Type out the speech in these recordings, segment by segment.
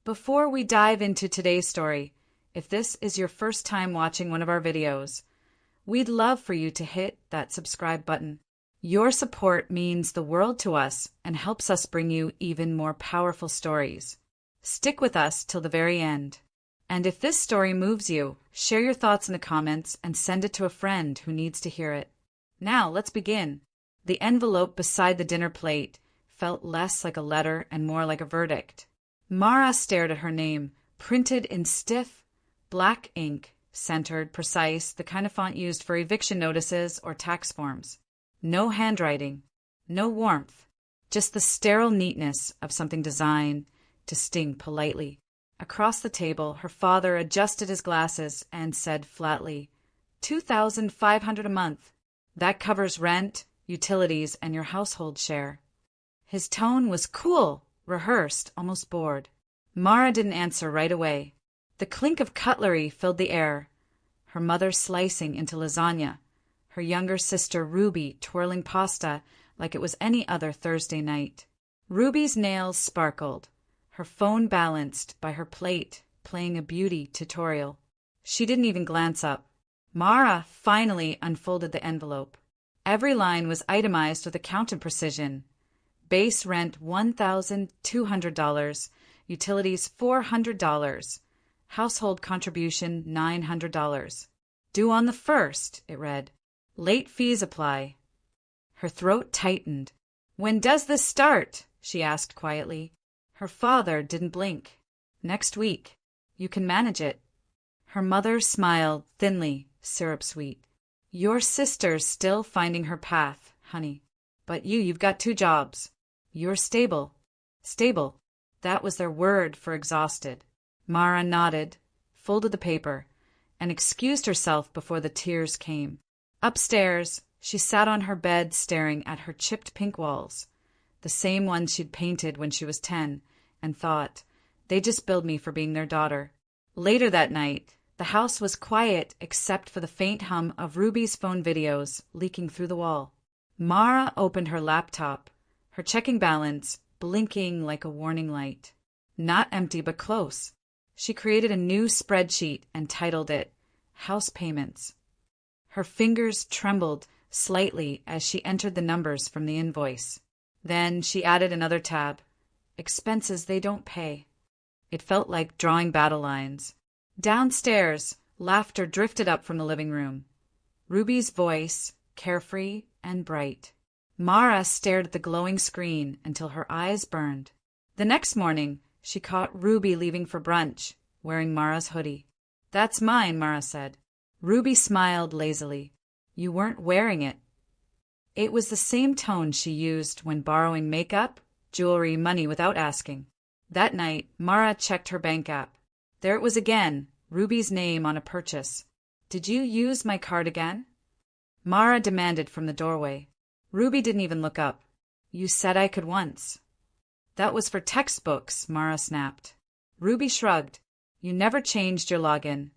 Before we dive into today's story, if this is your first time watching one of our videos, we'd love for you to hit that subscribe button. Your support means the world to us and helps us bring you even more powerful stories. Stick with us till the very end. And if this story moves you, share your thoughts in the comments and send it to a friend who needs to hear it. Now, let's begin. The envelope beside the dinner plate felt less like a letter and more like a verdict. Mara stared at her name, printed in stiff, black ink, centered, precise, the kind of font used for eviction notices or tax forms. No handwriting, no warmth, just the sterile neatness of something designed to sting politely. Across the table, her father adjusted his glasses and said flatly, $2,500 a month. That covers rent, utilities, and your household share. His tone was cool, rehearsed, almost bored. Mara didn't answer right away. The clink of cutlery filled the air, her mother slicing into lasagna, her younger sister Ruby twirling pasta like it was any other Thursday night. Ruby's nails sparkled, her phone balanced by her plate, playing a beauty tutorial. She didn't even glance up. Mara finally unfolded the envelope. Every line was itemized with accountant precision. Base rent $1,200, utilities $400, household contribution $900. Due on the 1st, it read. Late fees apply. Her throat tightened. When does this start? She asked quietly. Her father didn't blink. Next week. You can manage it. Her mother smiled thinly, syrup-sweet. Your sister's still finding her path, honey. But you've got 2 jobs. You're stable. Stable. That was their word for exhausted. Mara nodded, folded the paper, and excused herself before the tears came. Upstairs, she sat on her bed staring at her chipped pink walls, the same ones she'd painted when she was 10, and thought, they just billed me for being their daughter. Later that night, the house was quiet except for the faint hum of Ruby's phone videos leaking through the wall. Mara opened her laptop, her checking balance blinking like a warning light. Not empty, but close. She created a new spreadsheet and titled it, House Payments. Her fingers trembled slightly as she entered the numbers from the invoice. Then she added another tab, Expenses they don't pay. It felt like drawing battle lines. Downstairs, laughter drifted up from the living room. Ruby's voice, carefree and bright. Mara stared at the glowing screen until her eyes burned. The next morning, she caught Ruby leaving for brunch, wearing Mara's hoodie. That's mine, Mara said. Ruby smiled lazily. You weren't wearing it. It was the same tone she used when borrowing makeup, jewelry, money without asking. That night, Mara checked her bank app. There it was again, Ruby's name on a purchase. Did you use my card again? Mara demanded from the doorway. Ruby didn't even look up. You said I could once. That was for textbooks, Mara snapped. Ruby shrugged. You never changed your login.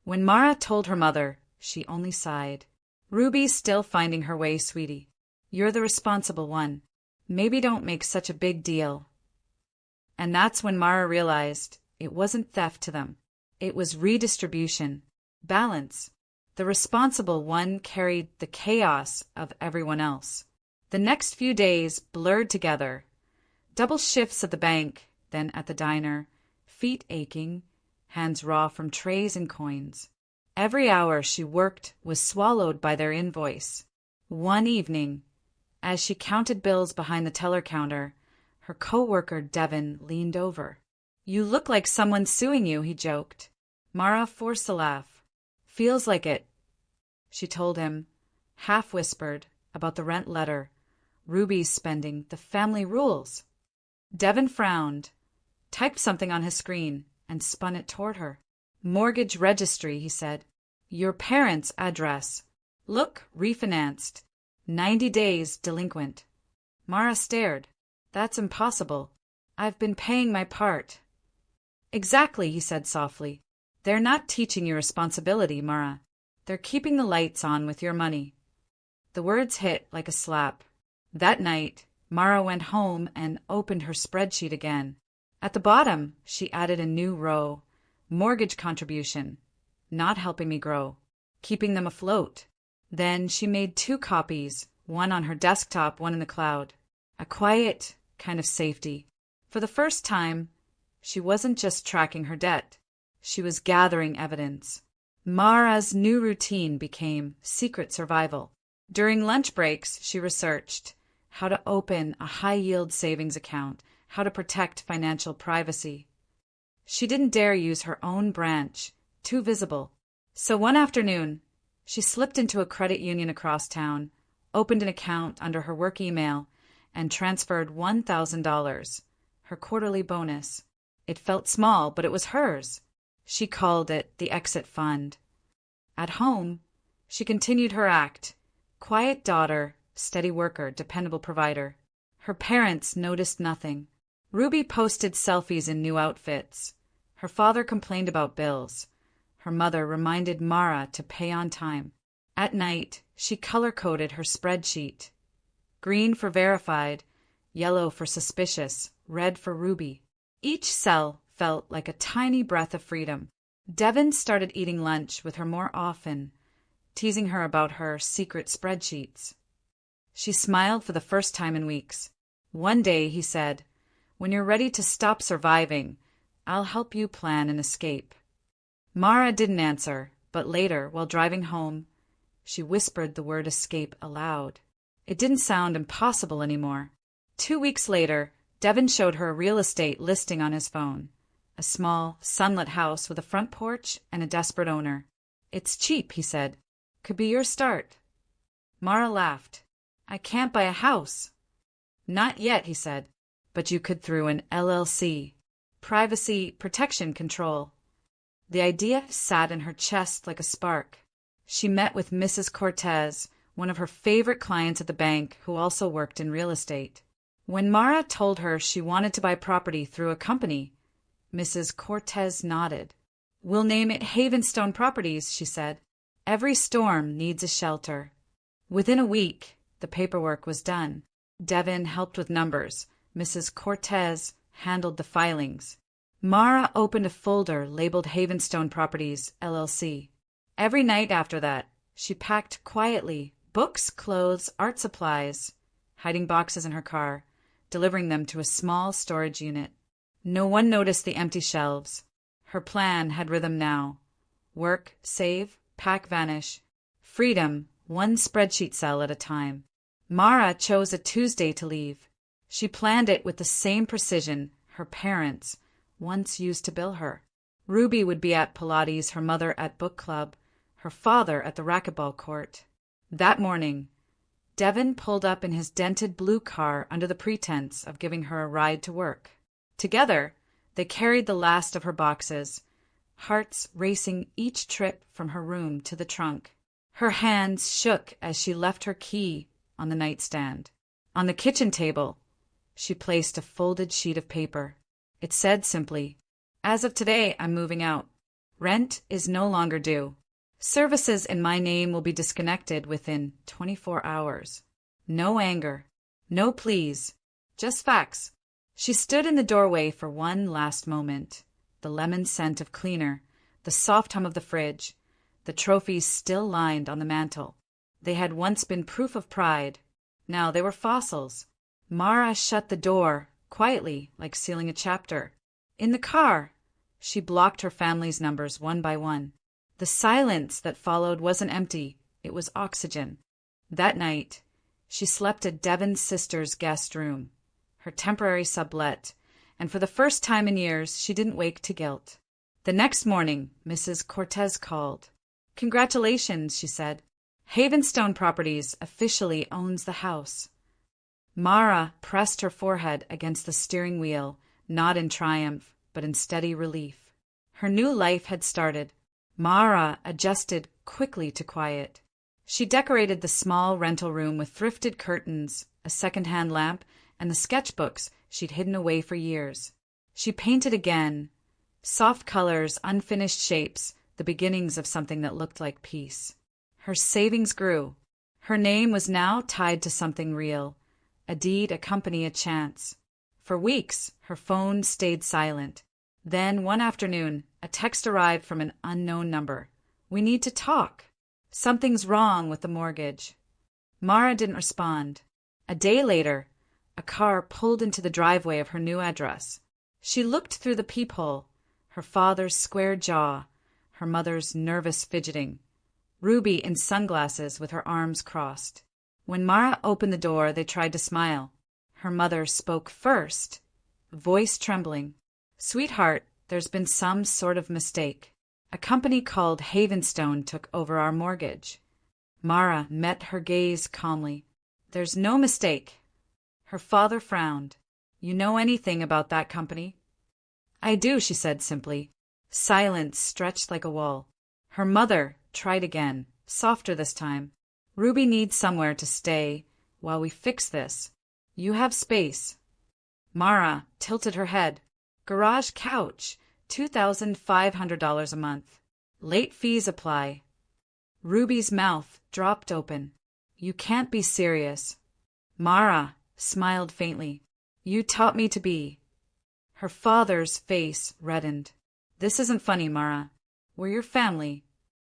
When Mara told her mother, she only sighed. Ruby's still finding her way, sweetie. You're the responsible one. Maybe don't make such a big deal. And that's when Mara realized it wasn't theft to them. It was redistribution, balance. The responsible one carried the chaos of everyone else. The next few days blurred together. Double shifts at the bank, then at the diner, feet aching, hands raw from trays and coins. Every hour she worked was swallowed by their invoice. One evening, as she counted bills behind the teller counter, her coworker Devin leaned over. You look like someone's suing you, he joked. Mara forced a laugh. Feels like it, she told him, half-whispered, about the rent letter, Ruby's spending, the family rules. Devin frowned, typed something on his screen, and spun it toward her. Mortgage registry, he said. Your parents' address. Look, refinanced. 90 days delinquent. Mara stared. That's impossible. I've been paying my part. Exactly, he said softly. They're not teaching you responsibility, Mara. They're keeping the lights on with your money. The words hit like a slap. That night, Mara went home and opened her spreadsheet again. At the bottom, she added a new row. Mortgage contribution. Not helping me grow. Keeping them afloat. Then she made 2 copies, one on her desktop, one in the cloud. A quiet kind of safety. For the first time, she wasn't just tracking her debt. She was gathering evidence. Mara's new routine became secret survival. During lunch breaks, she researched how to open a high-yield savings account, how to protect financial privacy. She didn't dare use her own branch, too visible. So one afternoon, she slipped into a credit union across town, opened an account under her work email, and transferred $1,000, her quarterly bonus. It felt small, but it was hers. She called it the exit fund. At home, she continued her act. Quiet daughter, steady worker, dependable provider. Her parents noticed nothing. Ruby posted selfies in new outfits. Her father complained about bills. Her mother reminded Mara to pay on time. At night, she color-coded her spreadsheet. Green for verified, yellow for suspicious, red for Ruby. Each cell felt like a tiny breath of freedom. Devin started eating lunch with her more often, teasing her about her secret spreadsheets. She smiled for the first time in weeks. One day he said, "When you're ready to stop surviving, I'll help you plan an escape." Mara didn't answer, but later, while driving home, she whispered the word escape aloud. It didn't sound impossible anymore. 2 weeks later, Devin showed her a real estate listing on his phone. A small, sunlit house with a front porch and a desperate owner. "It's cheap," he said. "Could be your start." Mara laughed. "I can't buy a house." "Not yet," he said. "But you could through an LLC. Privacy Protection Control." The idea sat in her chest like a spark. She met with Mrs. Cortez, one of her favorite clients at the bank who also worked in real estate. When Mara told her she wanted to buy property through a company, Mrs. Cortez nodded. "We'll name it Havenstone Properties," she said. "Every storm needs a shelter." Within a week, the paperwork was done. Devin helped with numbers. Mrs. Cortez handled the filings. Mara opened a folder labeled Havenstone Properties, LLC. Every night after that, she packed quietly, books, clothes, art supplies, hiding boxes in her car, delivering them to a small storage unit. No one noticed the empty shelves. Her plan had rhythm now. Work, save, pack, vanish. Freedom, one spreadsheet cell at a time. Mara chose a Tuesday to leave. She planned it with the same precision her parents once used to bill her. Ruby would be at Pilates, her mother at book club, her father at the racquetball court. That morning, Devin pulled up in his dented blue car under the pretense of giving her a ride to work. Together, they carried the last of her boxes, hearts racing each trip from her room to the trunk. Her hands shook as she left her key on the nightstand. On the kitchen table, she placed a folded sheet of paper. It said simply, "As of today, I'm moving out. Rent is no longer due. Services in my name will be disconnected within 24 hours. No anger, no pleas, just facts." She stood in the doorway for one last moment. The lemon scent of cleaner, the soft hum of the fridge, the trophies still lined on the mantel. They had once been proof of pride. Now they were fossils. Mara shut the door, quietly, like sealing a chapter. In the car, she blocked her family's numbers one by one. The silence that followed wasn't empty. It was oxygen. That night, she slept at Devin's sister's guest room, her temporary sublet, and for the first time in years, she didn't wake to guilt. The next morning, Mrs. Cortez called. "Congratulations," she said. "Havenstone Properties officially owns the house." Mara pressed her forehead against the steering wheel, not in triumph, but in steady relief. Her new life had started. Mara adjusted quickly to quiet. She decorated the small rental room with thrifted curtains, a second-hand lamp, and the sketchbooks she'd hidden away for years. She painted again. Soft colors, unfinished shapes, the beginnings of something that looked like peace. Her savings grew. Her name was now tied to something real. A deed, a company, a chance. For weeks, her phone stayed silent. Then, one afternoon, a text arrived from an unknown number. "We need to talk. Something's wrong with the mortgage." Mara didn't respond. A day later, a car pulled into the driveway of her new address. She looked through the peephole, her father's square jaw, her mother's nervous fidgeting, Ruby in sunglasses with her arms crossed. When Mara opened the door, they tried to smile. Her mother spoke first, voice trembling. "Sweetheart, there's been some sort of mistake. A company called Havenstone took over our mortgage." Mara met her gaze calmly. "There's no mistake." Her father frowned. "You know anything about that company?" "I do," she said simply. Silence stretched like a wall. Her mother tried again, softer this time. "Ruby needs somewhere to stay while we fix this. You have space." Mara tilted her head. "Garage couch, $2,500 a month. Late fees apply." Ruby's mouth dropped open. "You can't be serious." Mara smiled faintly. "You taught me to be." Her father's face reddened. "This isn't funny, Mara. We're your family."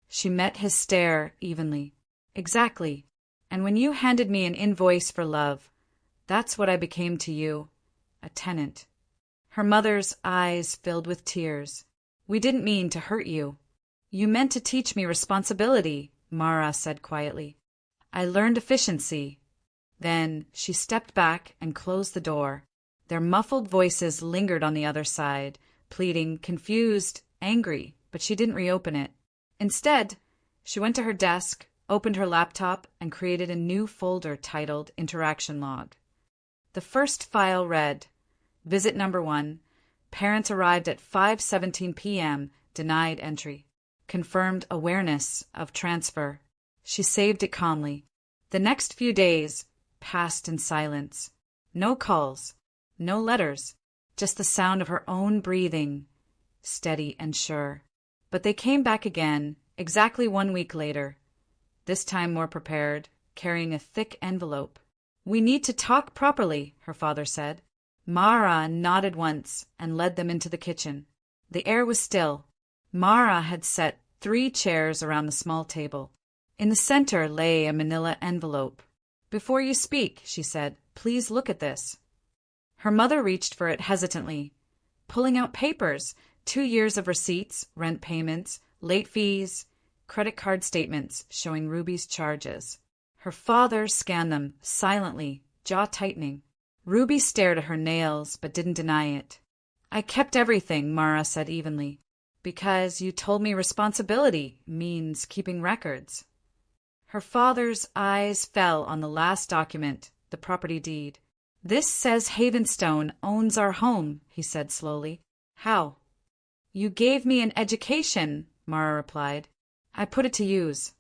She met his stare evenly. "Exactly. And when you handed me an invoice for love, that's what I became to you. A tenant." Her mother's eyes filled with tears. "We didn't mean to hurt you." "You meant to teach me responsibility," Mara said quietly. "I learned efficiency." Then she stepped back and closed the door. Their muffled voices lingered on the other side, pleading, confused, angry, but she didn't reopen it. Instead, she went to her desk, opened her laptop, and created a new folder titled Interaction Log. The first file read, "Visit number 1. Parents arrived at 5:17 p.m. Denied entry. Confirmed awareness of transfer." She saved it calmly. The next few days passed in silence. No calls, no letters, just the sound of her own breathing, steady and sure. But they came back again, exactly 1 week later, this time more prepared, carrying a thick envelope. "We need to talk properly," her father said. Mara nodded once and led them into the kitchen. The air was still. Mara had set 3 chairs around the small table. In the center lay a manila envelope. "Before you speak," she said, "please look at this." Her mother reached for it hesitantly, pulling out papers, 2 years of receipts, rent payments, late fees, credit card statements showing Ruby's charges. Her father scanned them, silently, jaw tightening. Ruby stared at her nails, but didn't deny it. "I kept everything," Mara said evenly, "because you told me responsibility means keeping records." Her father's eyes fell on the last document, the property deed. "This says Havenstone owns our home," he said slowly. "How?" "You gave me an education," Mara replied. "I put it to use."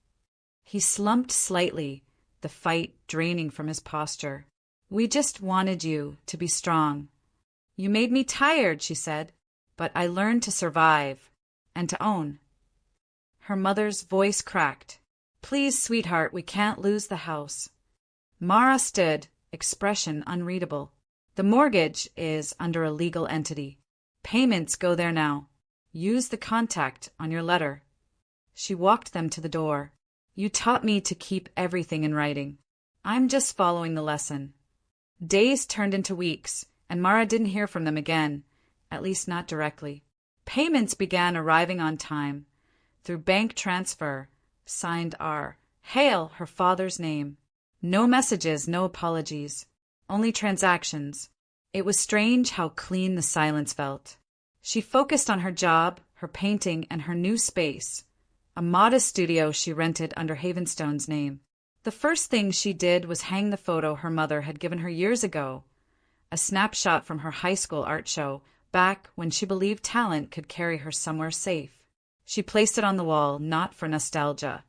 He slumped slightly, the fight draining from his posture. "We just wanted you to be strong." "You made me tired," she said, "but I learned to survive and to own." Her mother's voice cracked. "Please, sweetheart, we can't lose the house." Mara stood, expression unreadable. "The mortgage is under a legal entity. Payments go there now. Use the contact on your letter." She walked them to the door. "You taught me to keep everything in writing. I'm just following the lesson." Days turned into weeks, and Mara didn't hear from them again, at least not directly. Payments began arriving on time, through bank transfer, signed R. Hale, her father's name. No messages, no apologies. Only transactions. It was strange how clean the silence felt. She focused on her job, her painting, and her new space, a modest studio she rented under Havenstone's name. The first thing she did was hang the photo her mother had given her years ago, a snapshot from her high school art show, back when she believed talent could carry her somewhere safe. She placed it on the wall, not for nostalgia,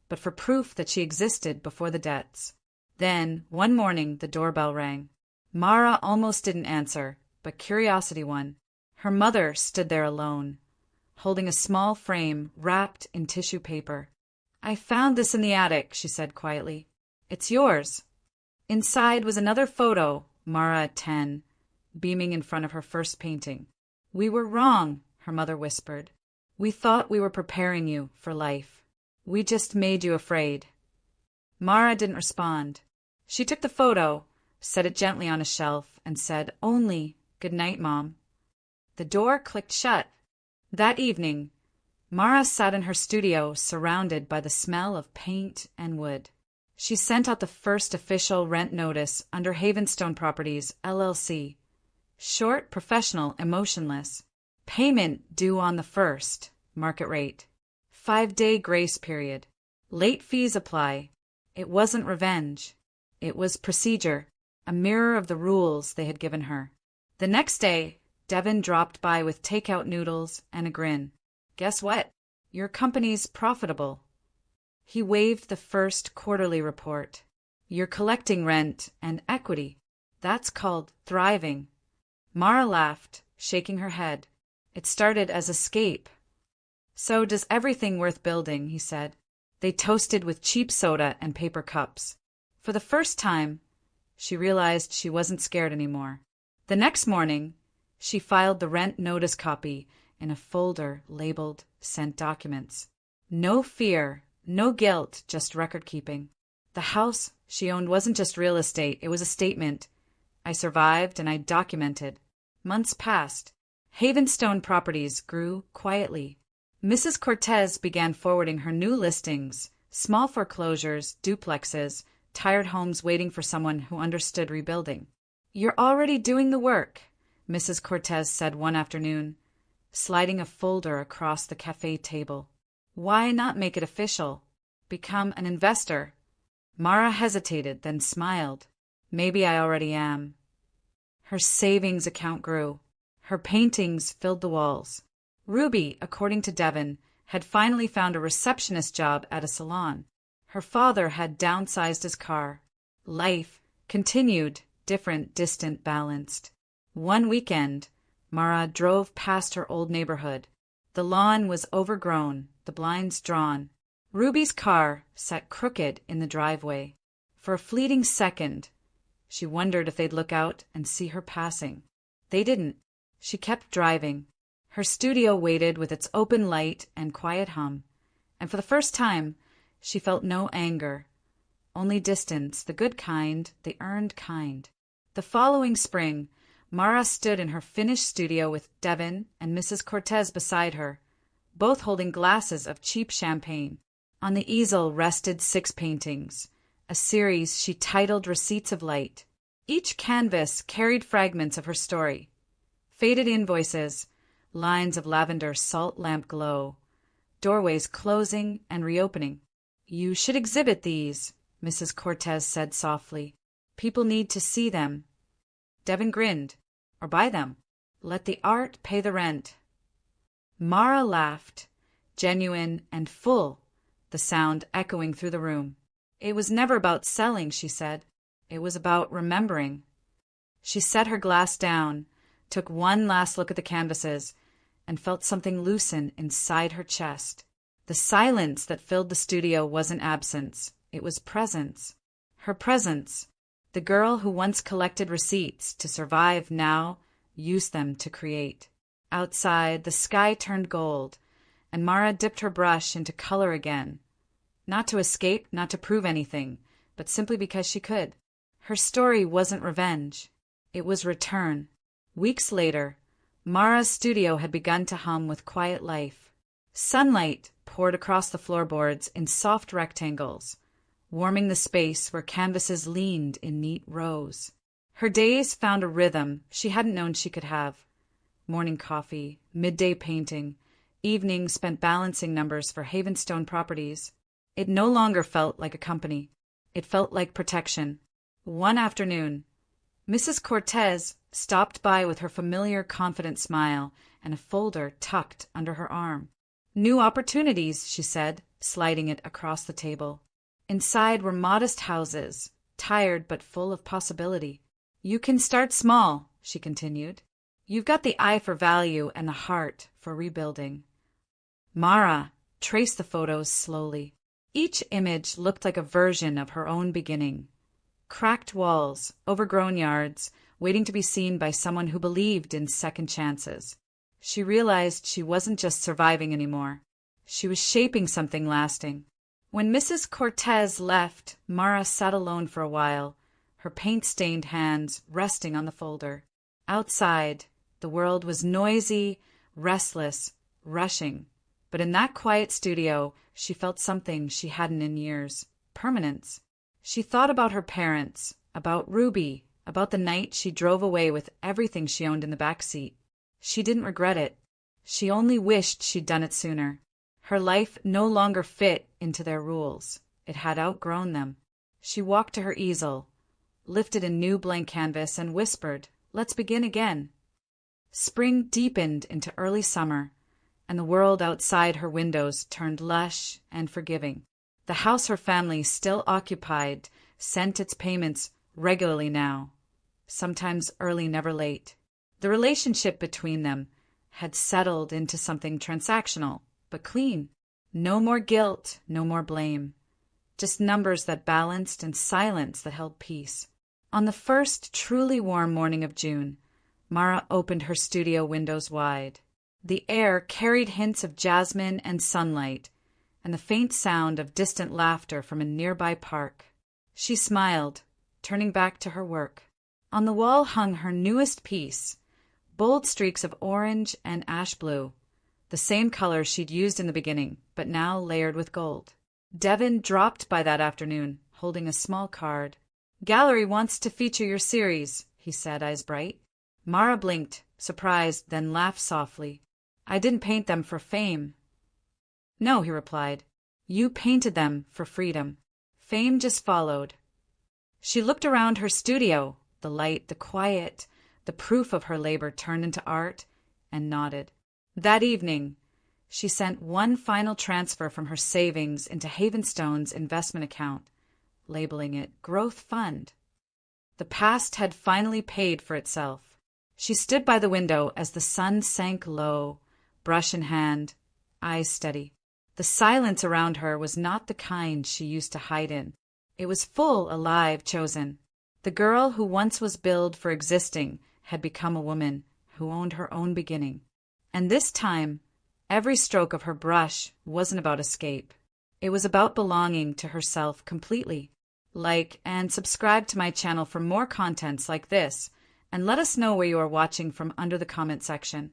but for proof that she existed before the debts. Then, one morning, the doorbell rang. Mara almost didn't answer, but curiosity won. Her mother stood there alone, holding a small frame wrapped in tissue paper. "I found this in the attic," she said quietly. "It's yours." Inside was another photo, Mara at 10, beaming in front of her first painting. "We were wrong," her mother whispered. "We thought we were preparing you for life. We just made you afraid." Mara didn't respond. She took the photo, set it gently on a shelf, and said only, "Good night, Mom." The door clicked shut. That evening, Mara sat in her studio surrounded by the smell of paint and wood. She sent out the first official rent notice under Havenstone Properties, LLC. Short, professional, emotionless. Payment due on the 1st, market rate. 5-day grace period. Late fees apply. It wasn't revenge. It was procedure, a mirror of the rules they had given her. The next day, Devin dropped by with takeout noodles and a grin. "Guess what? Your company's profitable." He waved the first quarterly report. "You're collecting rent and equity. That's called thriving." Mara laughed, shaking her head. "It started as escape." "So does everything worth building," he said. They toasted with cheap soda and paper cups. For the first time, she realized she wasn't scared anymore. The next morning, she filed the rent notice copy in a folder labeled Sent Documents. No fear, no guilt, just record-keeping. The house she owned wasn't just real estate, it was a statement. "I survived and I documented." Months passed. Havenstone Properties grew quietly. Mrs. Cortez began forwarding her new listings, small foreclosures, duplexes, tired homes waiting for someone who understood rebuilding. "You're already doing the work," Mrs. Cortez said one afternoon, sliding a folder across the cafe table. "Why not make it official? Become an investor?" Mara hesitated, then smiled. "Maybe I already am." Her savings account grew. Her paintings filled the walls. Ruby, according to Devin, had finally found a receptionist job at a salon. Her father had downsized his car. Life continued, different, distant, balanced. One weekend, Mara drove past her old neighborhood. The lawn was overgrown, the blinds drawn. Ruby's car sat crooked in the driveway. For a fleeting second, she wondered if they'd look out and see her passing. They didn't. She kept driving. Her studio waited with its open light and quiet hum, and for the first time, she felt no anger, only distance, the good kind, the earned kind. The following spring, Mara stood in her finished studio with Devin and Mrs. Cortez beside her, both holding glasses of cheap champagne. On the easel rested 6 paintings, a series she titled Receipts of Light. Each canvas carried fragments of her story. Faded invoices, lines of lavender salt lamp glow, doorways closing and reopening. "You should exhibit these," Mrs. Cortez said softly. "People need to see them." Devin grinned. "Or buy them. Let the art pay the rent." Mara laughed, genuine and full, the sound echoing through the room. "It was never about selling," she said. "It was about remembering." She set her glass down, took one last look at the canvases, and felt something loosen inside her chest. The silence that filled the studio wasn't absence, it was presence. Her presence, the girl who once collected receipts to survive now used them to create. Outside, the sky turned gold, and Mara dipped her brush into color again. Not to escape, not to prove anything, but simply because she could. Her story wasn't revenge. It was return. Weeks later, Mara's studio had begun to hum with quiet life. Sunlight poured across the floorboards in soft rectangles, warming the space where canvases leaned in neat rows. Her days found a rhythm she hadn't known she could have. Morning coffee, midday painting, evenings spent balancing numbers for Havenstone Properties. It no longer felt like a company. It felt like protection. One afternoon, Mrs. Cortez stopped by with her familiar confident smile and a folder tucked under her arm. "New opportunities," she said, sliding it across the table. Inside were modest houses, tired but full of possibility. "You can start small," she continued. "You've got the eye for value and the heart for rebuilding." Mara traced the photos slowly. Each image looked like a version of her own beginning. Cracked walls, overgrown yards, waiting to be seen by someone who believed in second chances. She realized she wasn't just surviving anymore. She was shaping something lasting. When Mrs. Cortez left, Mara sat alone for a while, her paint-stained hands resting on the folder. Outside, the world was noisy, restless, rushing. But in that quiet studio, she felt something she hadn't in years: permanence. She thought about her parents, about Ruby, about the night she drove away with everything she owned in the back seat. She didn't regret it. She only wished she'd done it sooner. Her life no longer fit into their rules. It had outgrown them. She walked to her easel, lifted a new blank canvas, and whispered, "Let's begin again." Spring deepened into early summer, and the world outside her windows turned lush and forgiving. The house her family still occupied sent its payments regularly now, sometimes early, never late. The relationship between them had settled into something transactional, but clean. No more guilt, no more blame. Just numbers that balanced and silence that held peace. On the first truly warm morning of June, Mara opened her studio windows wide. The air carried hints of jasmine and sunlight, and the faint sound of distant laughter from a nearby park. She smiled, turning back to her work. On the wall hung her newest piece, bold streaks of orange and ash blue, the same color she'd used in the beginning, but now layered with gold. Devin dropped by that afternoon, holding a small card. "Gallery wants to feature your series," he said, eyes bright. Mara blinked, surprised, then laughed softly. "I didn't paint them for fame." "No," he replied. "You painted them for freedom. Fame just followed." She looked around her studio, the light, the quiet, the proof of her labor turned into art, and nodded. That evening, she sent one final transfer from her savings into Havenstone's investment account, labeling it Growth Fund. The past had finally paid for itself. She stood by the window as the sun sank low, brush in hand, eyes steady. The silence around her was not the kind she used to hide in. It was full, alive, chosen. The girl who once was billed for existing had become a woman who owned her own beginning. And this time, every stroke of her brush wasn't about escape. It was about belonging to herself completely. Like and subscribe to my channel for more contents like this, and let us know where you are watching from under the comment section.